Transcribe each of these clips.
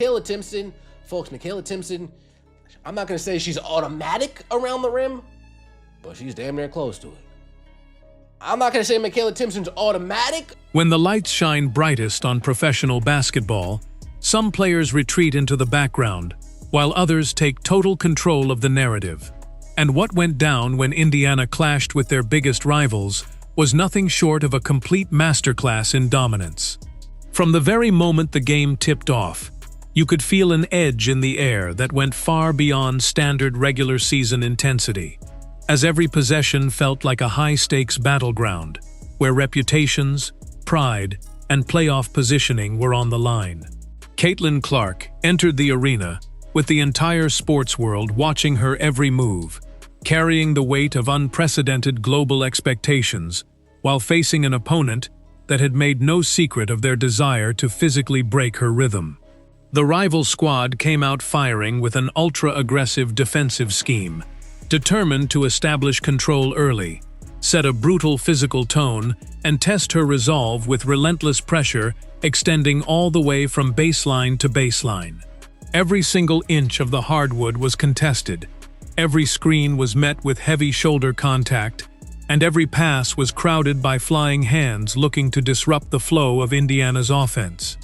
Kayla Timpson, folks, Mikayla Timpson, I'm not going to say she's automatic around the rim, but she's damn near close to it. I'm not going to say Mikayla Timpson's automatic. When the lights shine brightest on professional basketball, some players retreat into the background, while others take total control of the narrative. And what went down when Indiana clashed with their biggest rivals was nothing short of a complete masterclass in dominance. From the very moment the game tipped off, you could feel an edge in the air that went far beyond standard regular season intensity, as every possession felt like a high-stakes battleground, where reputations, pride, and playoff positioning were on the line. Caitlin Clark entered the arena with the entire sports world watching her every move, carrying the weight of unprecedented global expectations, while facing an opponent that had made no secret of their desire to physically break her rhythm. The rival squad came out firing with an ultra-aggressive defensive scheme, determined to establish control early, set a brutal physical tone, and test her resolve with relentless pressure extending all the way from baseline to baseline. Every single inch of the hardwood was contested, every screen was met with heavy shoulder contact, and every pass was crowded by flying hands looking to disrupt the flow of Indiana's offense.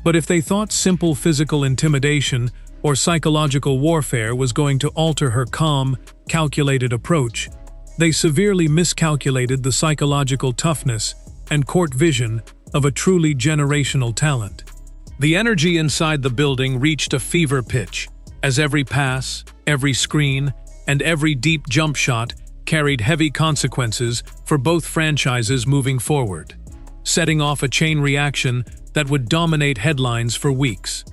But if they thought simple physical intimidation or psychological warfare was going to alter her calm, calculated approach, they severely miscalculated the psychological toughness and court vision of a truly generational talent. The energy inside the building reached a fever pitch, as every pass, every screen, and every deep jump shot carried heavy consequences for both franchises moving forward, setting off a chain reaction that would dominate headlines for weeks.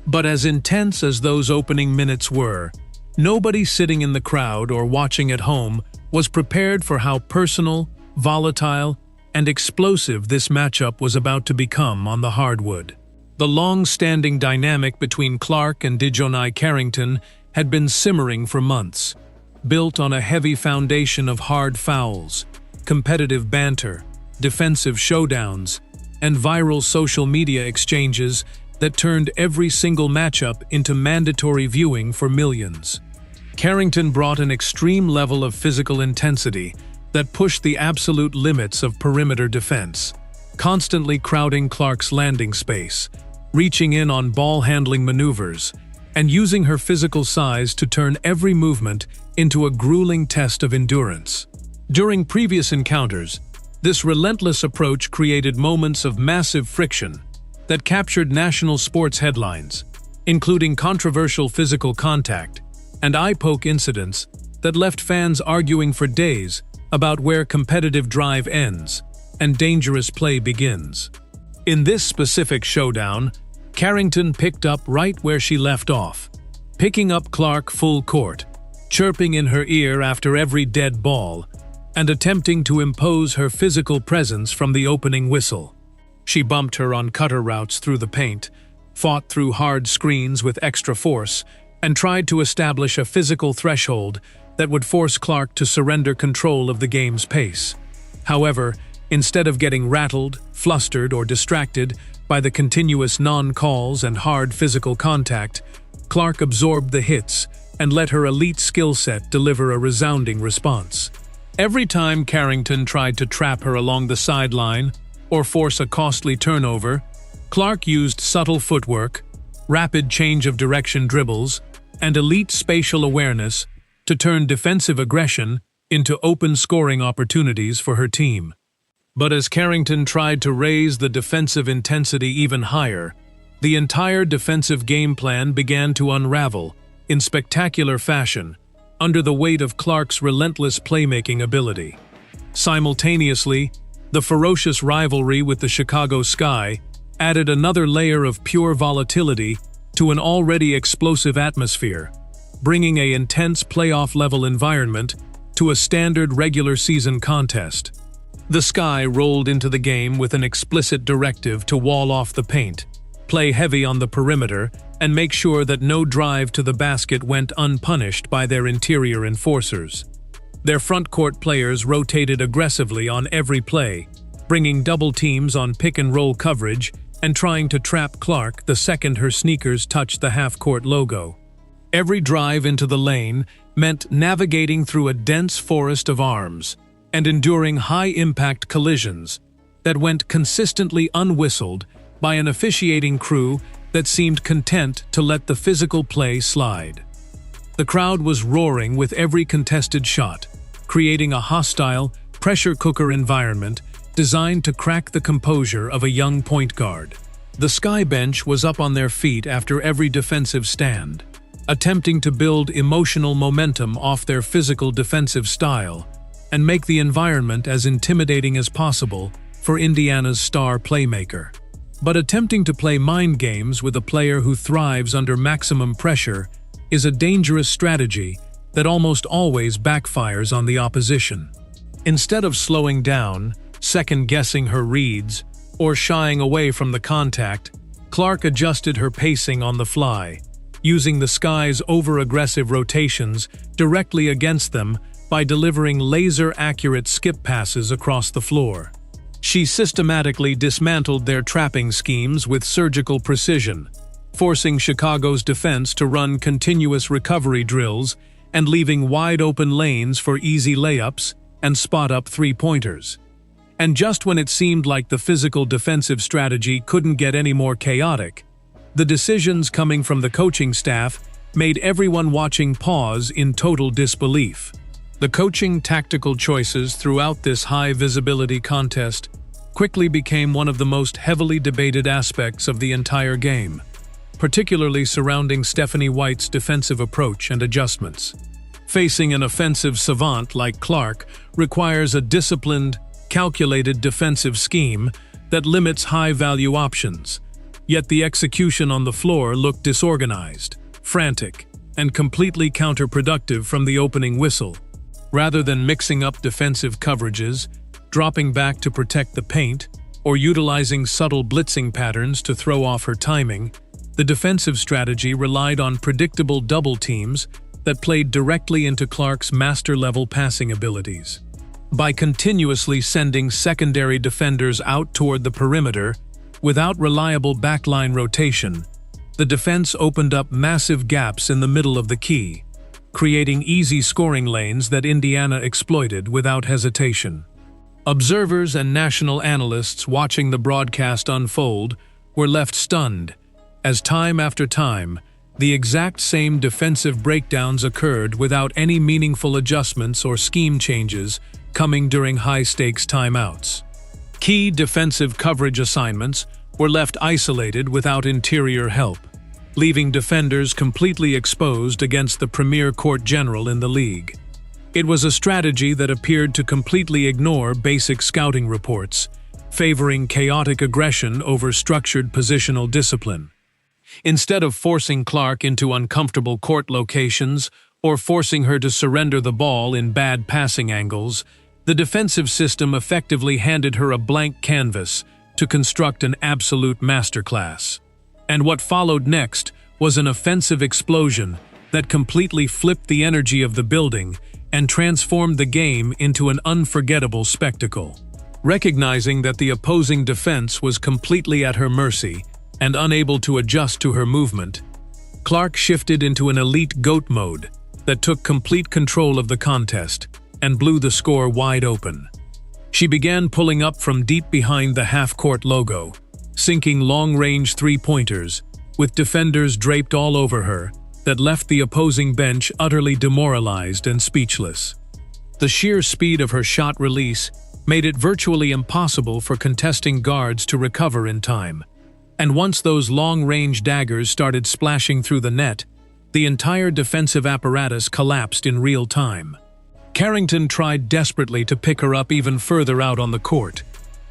But as intense as those opening minutes were, nobody sitting in the crowd or watching at home was prepared for how personal, volatile, and explosive this matchup was about to become on the hardwood. The long-standing dynamic between Clark and Dijonai Carrington had been simmering for months, built on a heavy foundation of hard fouls, competitive banter, defensive showdowns, and viral social media exchanges that turned every single matchup into mandatory viewing for millions. Carrington brought an extreme level of physical intensity that pushed the absolute limits of perimeter defense, constantly crowding Clark's landing space, reaching in on ball-handling maneuvers, and using her physical size to turn every movement into a grueling test of endurance. During previous encounters, this relentless approach created moments of massive friction that captured national sports headlines, including controversial physical contact and eye-poke incidents that left fans arguing for days about where competitive drive ends and dangerous play begins. In this specific showdown, Carrington picked up right where she left off, picking up Clark full court, chirping in her ear after every dead ball, and attempting to impose her physical presence from the opening whistle. She bumped her on cutter routes through the paint, fought through hard screens with extra force, and tried to establish a physical threshold that would force Clark to surrender control of the game's pace. However, instead of getting rattled, flustered, or distracted by the continuous non-calls and hard physical contact, Clark absorbed the hits and let her elite skill set deliver a resounding response. Every time Carrington tried to trap her along the sideline or force a costly turnover, Clark used subtle footwork, rapid change of direction dribbles, and elite spatial awareness to turn defensive aggression into open scoring opportunities for her team. But as Carrington tried to raise the defensive intensity even higher, the entire defensive game plan began to unravel in spectacular fashion under the weight of Clark's relentless playmaking ability. Simultaneously, the ferocious rivalry with the Chicago Sky added another layer of pure volatility to an already explosive atmosphere, bringing an intense playoff-level environment to a standard regular season contest. The Sky rolled into the game with an explicit directive to wall off the paint, play heavy on the perimeter, and make sure that no drive to the basket went unpunished by their interior enforcers. Their front-court players rotated aggressively on every play, bringing double teams on pick-and-roll coverage and trying to trap Clark the second her sneakers touched the half-court logo. Every drive into the lane meant navigating through a dense forest of arms and enduring high-impact collisions that went consistently unwhistled by an officiating crew that seemed content to let the physical play slide. The crowd was roaring with every contested shot, creating a hostile, pressure cooker environment designed to crack the composure of a young point guard. The Sky Bench was up on their feet after every defensive stand, attempting to build emotional momentum off their physical defensive style and make the environment as intimidating as possible for Indiana's star playmaker. But attempting to play mind games with a player who thrives under maximum pressure is a dangerous strategy that almost always backfires on the opposition. Instead of slowing down, second-guessing her reads, or shying away from the contact, Clark adjusted her pacing on the fly, using the Sky's over-aggressive rotations directly against them by delivering laser-accurate skip passes across the floor. She systematically dismantled their trapping schemes with surgical precision, forcing Chicago's defense to run continuous recovery drills and leaving wide-open lanes for easy layups and spot-up three-pointers. And just when it seemed like the physical defensive strategy couldn't get any more chaotic, the decisions coming from the coaching staff made everyone watching pause in total disbelief. The coaching tactical choices throughout this high-visibility contest quickly became one of the most heavily debated aspects of the entire game, particularly surrounding Stephanie White's defensive approach and adjustments. Facing an offensive savant like Clark requires a disciplined, calculated defensive scheme that limits high-value options, yet the execution on the floor looked disorganized, frantic, and completely counterproductive from the opening whistle. Rather than mixing up defensive coverages, dropping back to protect the paint, or utilizing subtle blitzing patterns to throw off her timing, the defensive strategy relied on predictable double teams that played directly into Clark's master-level passing abilities. By continuously sending secondary defenders out toward the perimeter, without reliable backline rotation, the defense opened up massive gaps in the middle of the key, creating easy scoring lanes that Indiana exploited without hesitation. Observers and national analysts watching the broadcast unfold were left stunned, as time after time, the exact same defensive breakdowns occurred without any meaningful adjustments or scheme changes coming during high-stakes timeouts. Key defensive coverage assignments were left isolated without interior help, leaving defenders completely exposed against the premier court general in the league. It was a strategy that appeared to completely ignore basic scouting reports, favoring chaotic aggression over structured positional discipline. Instead of forcing Clark into uncomfortable court locations or forcing her to surrender the ball in bad passing angles, the defensive system effectively handed her a blank canvas to construct an absolute masterclass. And what followed next was an offensive explosion that completely flipped the energy of the building and transformed the game into an unforgettable spectacle. Recognizing that the opposing defense was completely at her mercy and unable to adjust to her movement, Clark shifted into an elite GOAT mode that took complete control of the contest and blew the score wide open. She began pulling up from deep behind the half-court logo, sinking long-range three-pointers, with defenders draped all over her, that left the opposing bench utterly demoralized and speechless. The sheer speed of her shot release made it virtually impossible for contesting guards to recover in time. And once those long-range daggers started splashing through the net, the entire defensive apparatus collapsed in real time. Carrington tried desperately to pick her up even further out on the court,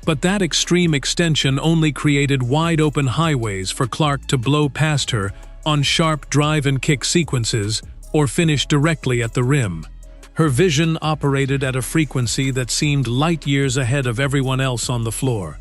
but that extreme extension only created wide-open highways for Clark to blow past her on sharp drive and kick sequences or finish directly at the rim. Her vision operated at a frequency that seemed light years ahead of everyone else on the floor,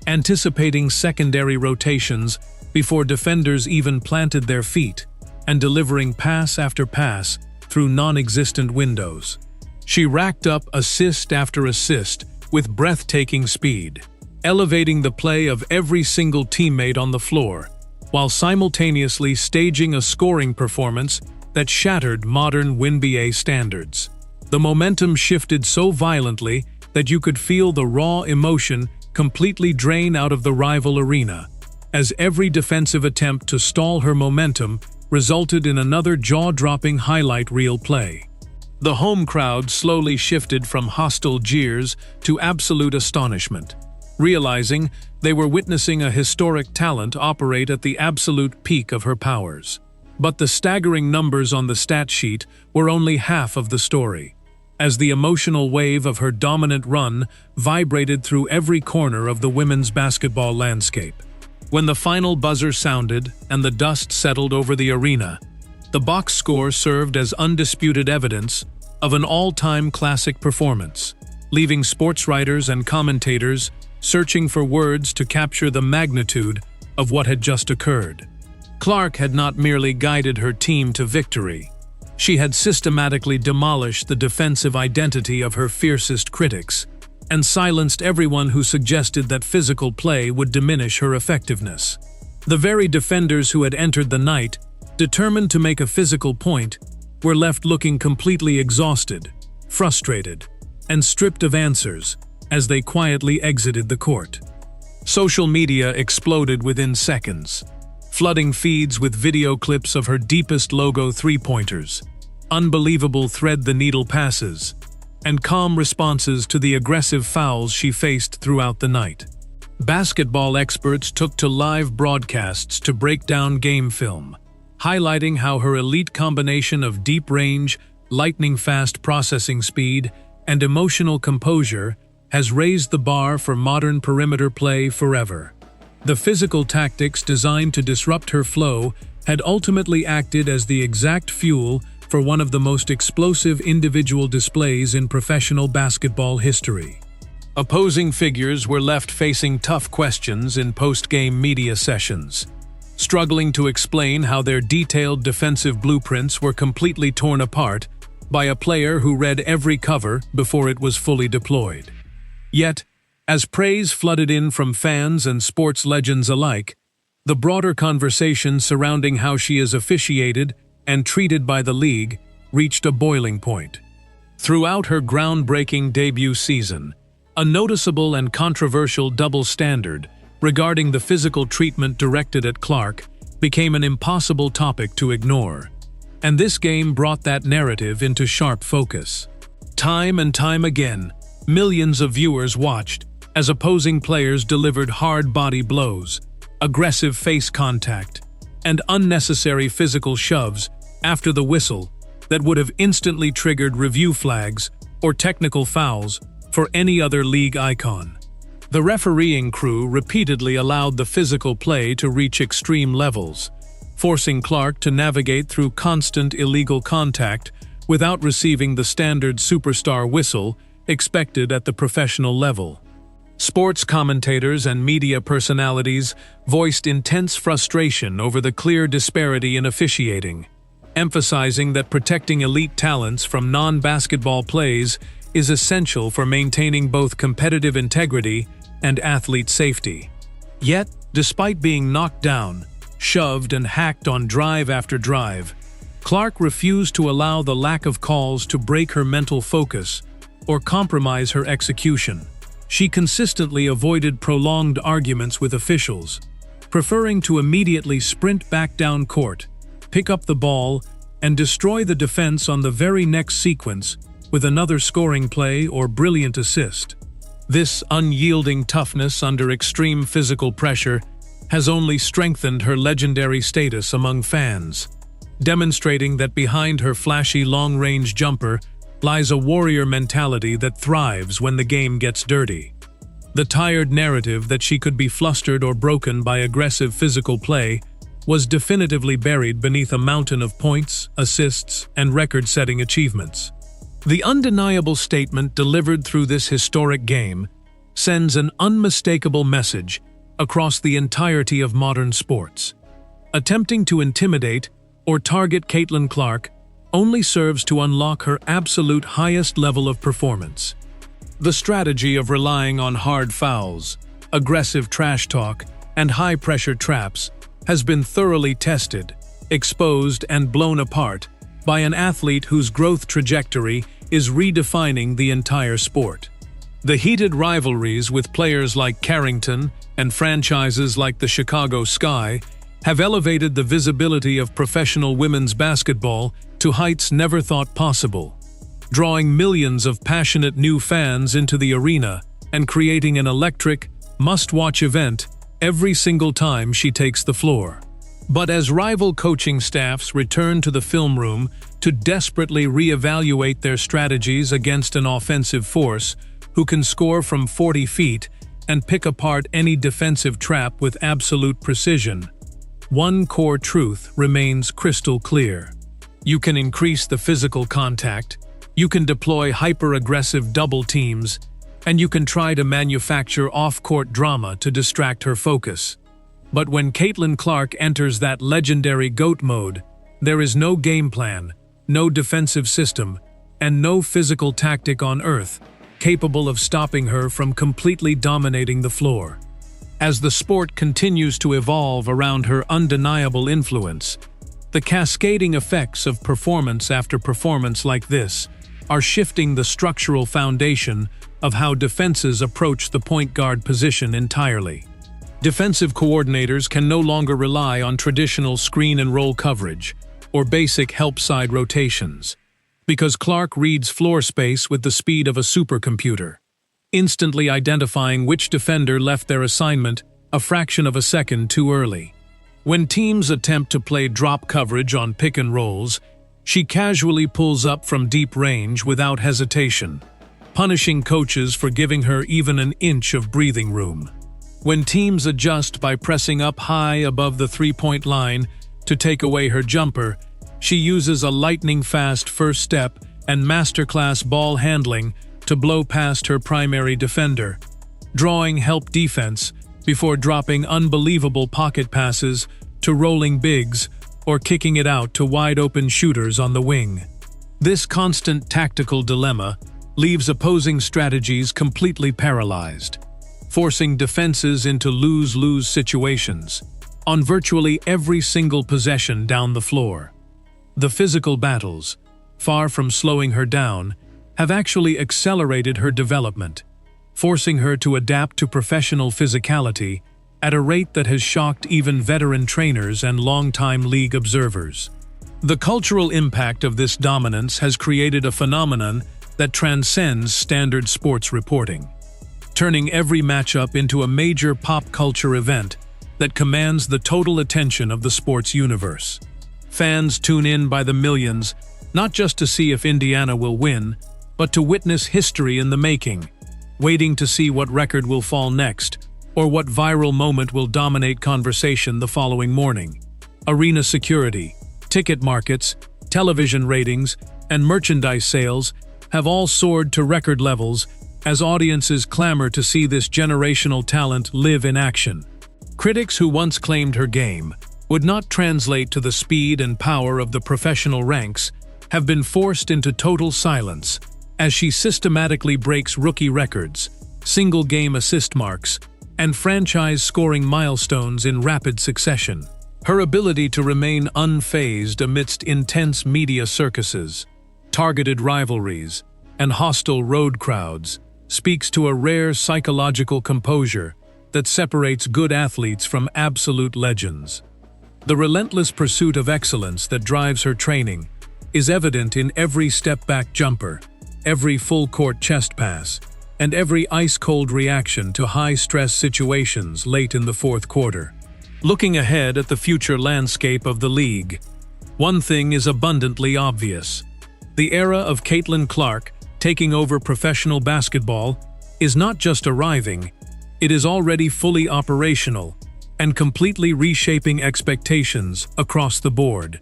anticipating secondary rotations before defenders even planted their feet, and delivering pass after pass through non-existent windows. She racked up assist after assist with breathtaking speed, elevating the play of every single teammate on the floor, while simultaneously staging a scoring performance that shattered modern WNBA standards. The momentum shifted so violently that you could feel the raw emotion completely drain out of the rival arena, as every defensive attempt to stall her momentum resulted in another jaw-dropping highlight reel play. The home crowd slowly shifted from hostile jeers to absolute astonishment, realizing they were witnessing a historic talent operate at the absolute peak of her powers. But the staggering numbers on the stat sheet were only half of the story, as the emotional wave of her dominant run vibrated through every corner of the women's basketball landscape. When the final buzzer sounded and the dust settled over the arena, the box score served as undisputed evidence of an all-time classic performance, leaving sports writers and commentators searching for words to capture the magnitude of what had just occurred. Clark had not merely guided her team to victory. She had systematically demolished the defensive identity of her fiercest critics and silenced everyone who suggested that physical play would diminish her effectiveness. The very defenders who had entered the night, determined to make a physical point, were left looking completely exhausted, frustrated, and stripped of answers as they quietly exited the court. Social media exploded within seconds, flooding feeds with video clips of her deepest logo three-pointers, unbelievable thread-the-needle passes, and calm responses to the aggressive fouls she faced throughout the night. Basketball experts took to live broadcasts to break down game film, highlighting how her elite combination of deep-range, lightning-fast processing speed, and emotional composure has raised the bar for modern perimeter play forever. The physical tactics designed to disrupt her flow had ultimately acted as the exact fuel for one of the most explosive individual displays in professional basketball history. Opposing figures were left facing tough questions in post-game media sessions, struggling to explain how their detailed defensive blueprints were completely torn apart by a player who read every cover before it was fully deployed. Yet, as praise flooded in from fans and sports legends alike, the broader conversation surrounding how she is officiated and treated by the league reached a boiling point. Throughout her groundbreaking debut season, a noticeable and controversial double standard regarding the physical treatment directed at Clark became an impossible topic to ignore. And this game brought that narrative into sharp focus. Time and time again, millions of viewers watched as opposing players delivered hard body blows, aggressive face contact, and unnecessary physical shoves after the whistle that would have instantly triggered review flags or technical fouls for any other league icon. The refereeing crew repeatedly allowed the physical play to reach extreme levels, forcing Clark to navigate through constant illegal contact without receiving the standard superstar whistle expected at the professional level. Sports commentators and media personalities voiced intense frustration over the clear disparity in officiating, emphasizing that protecting elite talents from non-basketball plays is essential for maintaining both competitive integrity and athlete safety. Yet, despite being knocked down, shoved and hacked on drive after drive, Clark refused to allow the lack of calls to break her mental focus or compromise her execution. She consistently avoided prolonged arguments with officials, preferring to immediately sprint back down court, pick up the ball, and destroy the defense on the very next sequence with another scoring play or brilliant assist. This unyielding toughness under extreme physical pressure has only strengthened her legendary status among fans, demonstrating that behind her flashy long-range jumper lies a warrior mentality that thrives when the game gets dirty. The tired narrative that she could be flustered or broken by aggressive physical play was definitively buried beneath a mountain of points, assists, and record-setting achievements. The undeniable statement delivered through this historic game sends an unmistakable message across the entirety of modern sports. Attempting to intimidate or target Caitlin Clark only serves to unlock her absolute highest level of performance. The strategy of relying on hard fouls, aggressive trash talk, and high-pressure traps has been thoroughly tested, exposed, and blown apart by an athlete whose growth trajectory is redefining the entire sport. The heated rivalries with players like Carrington and franchises like the Chicago Sky have elevated the visibility of professional women's basketball to heights never thought possible, drawing millions of passionate new fans into the arena and creating an electric, must-watch event every single time she takes the floor. But as rival coaching staffs return to the film room to desperately reevaluate their strategies against an offensive force who can score from 40 feet and pick apart any defensive trap with absolute precision, one core truth remains crystal clear. You can increase the physical contact, you can deploy hyper-aggressive double teams, and you can try to manufacture off-court drama to distract her focus. But when Caitlin Clark enters that legendary GOAT mode, there is no game plan, no defensive system, and no physical tactic on earth capable of stopping her from completely dominating the floor. As the sport continues to evolve around her undeniable influence, the cascading effects of performance after performance like this are shifting the structural foundation of how defenses approach the point guard position entirely. Defensive coordinators can no longer rely on traditional screen and roll coverage or basic help side rotations, because Clark reads floor space with the speed of a supercomputer, instantly identifying which defender left their assignment a fraction of a second too early. When teams attempt to play drop coverage on pick and rolls, she casually pulls up from deep range without hesitation, punishing coaches for giving her even an inch of breathing room. When teams adjust by pressing up high above the three-point line to take away her jumper, she uses a lightning-fast first step and masterclass ball handling to blow past her primary defender, drawing help defense before dropping unbelievable pocket passes to rolling bigs or kicking it out to wide-open shooters on the wing. This constant tactical dilemma leaves opposing strategies completely paralyzed, forcing defenses into lose-lose situations on virtually every single possession down the floor. The physical battles, far from slowing her down, have actually accelerated her development, forcing her to adapt to professional physicality at a rate that has shocked even veteran trainers and longtime league observers. The cultural impact of this dominance has created a phenomenon that transcends standard sports reporting, turning every matchup into a major pop culture event that commands the total attention of the sports universe. Fans tune in by the millions, not just to see if Indiana will win, but to witness history in the making, waiting to see what record will fall next, or what viral moment will dominate conversation the following morning. Arena security, ticket markets, television ratings, and merchandise sales have all soared to record levels as audiences clamor to see this generational talent live in action. Critics who once claimed her game would not translate to the speed and power of the professional ranks have been forced into total silence as she systematically breaks rookie records, single-game assist marks, and franchise scoring milestones in rapid succession. Her ability to remain unfazed amidst intense media circuses, targeted rivalries, and hostile road crowds speaks to a rare psychological composure that separates good athletes from absolute legends. The relentless pursuit of excellence that drives her training is evident in every step-back jumper, every full-court chest pass, and every ice-cold reaction to high-stress situations late in the fourth quarter. Looking ahead at the future landscape of the league, one thing is abundantly obvious. The era of Caitlin Clark taking over professional basketball is not just arriving, it is already fully operational and completely reshaping expectations across the board.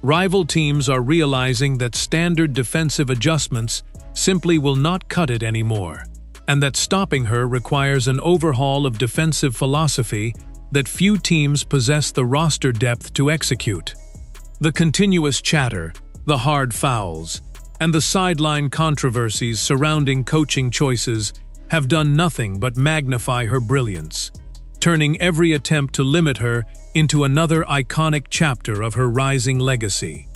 Rival teams are realizing that standard defensive adjustments simply will not cut it anymore, and that stopping her requires an overhaul of defensive philosophy that few teams possess the roster depth to execute. The continuous chatter, the hard fouls, and the sideline controversies surrounding coaching choices have done nothing but magnify her brilliance, turning every attempt to limit her into another iconic chapter of her rising legacy.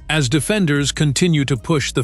As defenders continue to push the